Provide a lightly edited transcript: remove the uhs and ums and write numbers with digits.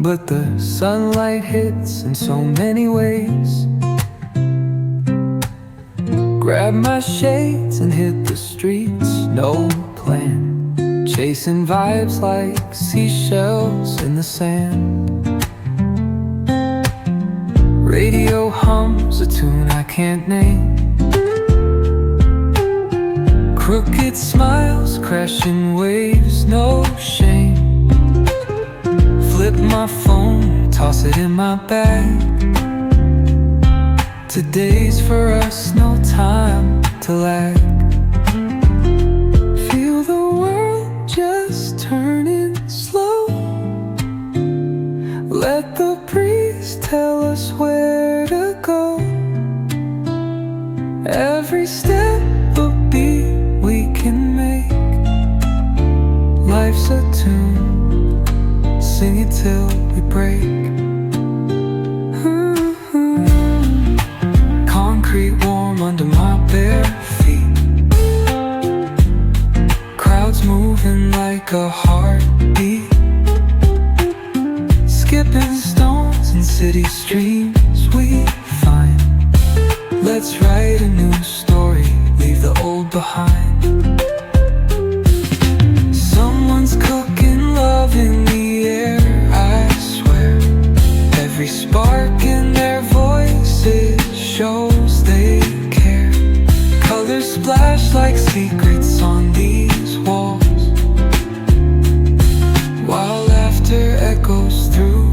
but the sunlight hits in so many ways. Grab my shades and hit the streets, no plan, chasing vibes like seashells in the sand. Radio hums a tune I can't name. Crooked smiles, crashing waves, no shame. Flip my phone, toss it in my bag. Today's for us, no time to lag. Feel the world just turning slow. Let the breeze tell us where to go. Every step a beat we can make. Life's a tune, sing it till we break. Concrete warm under my bare feet. Crowds moving like a heartbeat. Skipping stones in city streams we find. Let's write a new story, leave the old behind. Someone's cooking love in the air, I swear. Every spark in their voices shows they care. Colors splash like secrets on these walls, while laughter echoes through